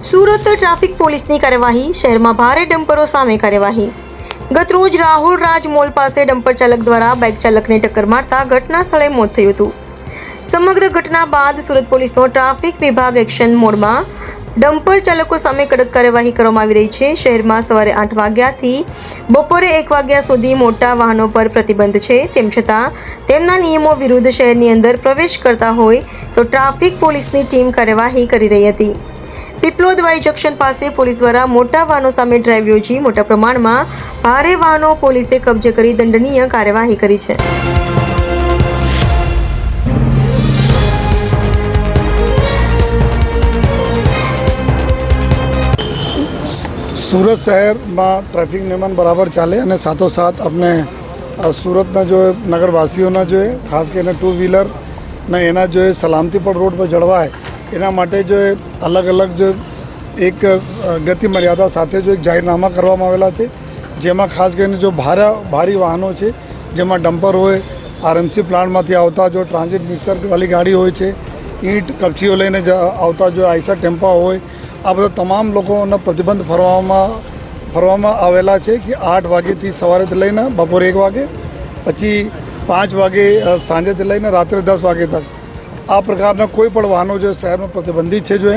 Surat traffic પોલીસની કાર્યવાહી, શહેરમાં ભારે ડમ્પરો સામે કાર્યવાહી। ગતરોજ રાહુલ રાજ મોલ પાસે ડમ્પર ચાલક દ્વારા બાઇક ચાલકને ટક્કર મારતા ઘટના સ્થળે મોત થયું હતું। સમગ્ર ઘટના બાદ સુરત પોલીસનો ટ્રાફિક વિભાગ એક્શન મોડમાં ડમ્પર ચાલકો સામે કડક કાર્યવાહી કરવામાં આવી રહી છે। શહેરમાં સવારે 8 વાગ્યાથી બપોરે 1 વાગ્યા સુધી મોટા વાહનો પર પ્રતિબંધ છે, તેમ છતાં તેમના નિયમો વિરુદ્ધ શહેરની અંદર પ્રવેશ કરતા હોય તો ટ્રાફિક પોલીસની ટીમ કાર્યવાહી કરી રહી હતી। પીપલોદ વાઈ જંકશન પાસે પોલીસ દ્વારા મોટા વાહનો સામે ડ્રાઈવ યોજી મોટા પ્રમાણમાં ભારે વાહનો પોલીસે કબજે કરી દંડનીય કાર્યવાહી કરી છે। सूरत शहर में ट्रैफिक नियमन बराबर चाले અને સાથોસાથ अपने सूरतना जो नगरवासीओना जो है खास कर टू व्हीलर ने एना जो है सलामती पर रोड पर जड़वाए एना माटे जो है अलग अलग जो एक गति मर्यादा साथे जो एक जाहीरनामा करवामां आवेला छे, जेमां खास કરીને जो भारी वाहनों है जेमां डम्पर होय, आरएमसी प्लांटमांथी आवता जो ट्रांजिट मिक्सर वाली गाड़ी होय छे, ईंट कपचीओ लईने आवता जो आइसर टेम्पा होय, आ બધા તમામ લોકોનો પ્રતિબંધ ફરવામાં આવેલા છે કે 8 વાગ્યાથી સવારેથી લઈને બપોરે 1 વાગે, પછી 5 વાગે સાંજેથી લઈને રાત્રે 10 વાગે તક આ પ્રકારના કોઈ પણ વાહનો જો શહેરમાં પ્રતિબંધિત છે જો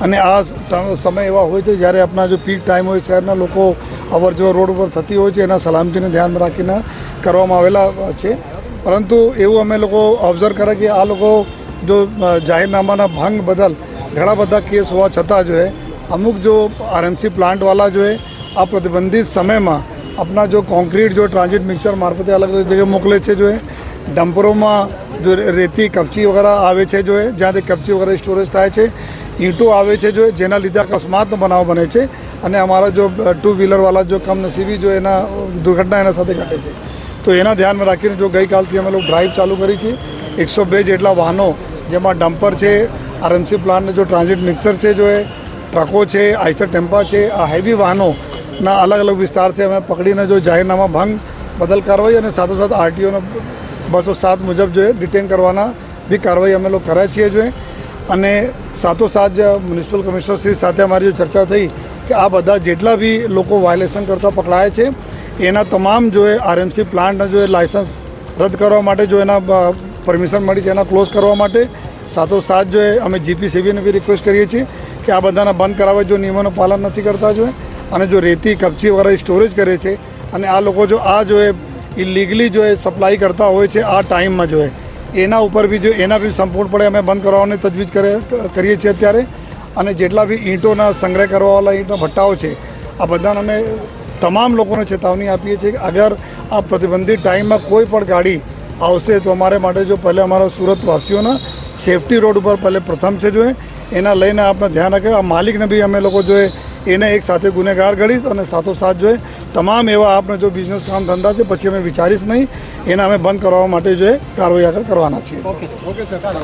અને આ સમય એવા હોય છે જ્યારે આપણા જો પીક ટાઈમ હોય શહેરના લોકો અવર જવર રોડ ઉપર થતી હોય છે, એના સલામતીને ધ્યાનમાં રાખીને કરવામાં આવેલા છે। પરંતુ એવું અમે લોકો ઓબ્ઝર્વ કર્યા કે આ લોકો જો જાહેરનામાના ભંગ બદલ घड़ा बदा केस हुआ छता जो है अमुक जो आरएमसी प्लांट वाला जो है आ प्रतिबंधित समय में अपना जो कॉन्क्रीट जो ट्रांजिट मिक्सर मार्फते अलग अलग जगह मोकले छे जो है डम्परों में जो रेती कपची वगैरह आवे छे जो है ज्यां कपची वगैरह स्टोरेज थाय छे, ईंटो आवे छे जो है जेना लीधे अकस्मातनो बनाव बने छे અને અમારા जो टू व्हीलर वाला जो कमनसीबी जो एना दुर्घटना एना साथे घटे छे। तो एना ध्यान में राखीने जो गई कालथी अमे लोग ड्राइव चालू करी छे 102 जेटला वाहनों जेमां डम्पर छे, आरएमसी प्लांट जो ट्रांजिट मिक्सर है जो है ट्रको है, आइसर टेम्पा है, आ हेवी वाहनों ना अलग अलग विस्तार से हमें पकड़ी जो जाहिरनामा भंग बदल कार्रवाई और साथों साथ आरटीओ ने 207 मुजब जो है डिटेन करवाना भी कार्रवाई अमे लोग करे छे जो है। अने साथों साथ म्युनिसिपल कमिश्नर श्री साथे हमारी जो चर्चा थी कि आ बधा जेटला भी लोग वायलेशन करता पकड़ाए छे एना तमाम जो है आरएमसी प्लांट जो है लाइसेंस रद्द करवा माटे जो एना परमिशन मળી છે એના ક્લોઝ કરવા માટે સાથોસાથ जो है अमे जीपीसीबी ने भी रिक्वेस्ट करिए छे कि आ बधाने बंद करावे जो नियमों पालन नहीं करता जो है અને जो रेती कपची वगैरह स्टोरेज करे छे અને आ लोग जो आ जो है इलीगली जो है सप्लाई करता होय छे आ टाइम में जो है एना ऊपर भी जो एना भी संपूर्णपणे अमे बंद करवाने तजवीज करीए छे अत्यारे। અને જેટલા भी ईंटोना संग्रह करवावाला ईंटना भट्टाओ छे आ बधाने अमे तमाम लोगोने चेतावनी आपीए छे कि अगर आ प्रतिबंधित टाइम में कोई पण गाड़ी आवशे तो अमारे माटे जो पहले अमारा सूरतवासीओना सेफ्टी रोड पर पहले प्रथम है जो है एना लईने आपने ध्यान रखे। मालिक ने भी अमे लोग जो है एने एक साथ गुनेगार गणीश और साथों साथ जो है तमाम एवं आपने जो बिजनेस काम धंधा है पछी अमे विचारीश नहीं एना अमे बंद करवा माटे जो है कार्रवाई आगळ करवाना छीए। Okay sir.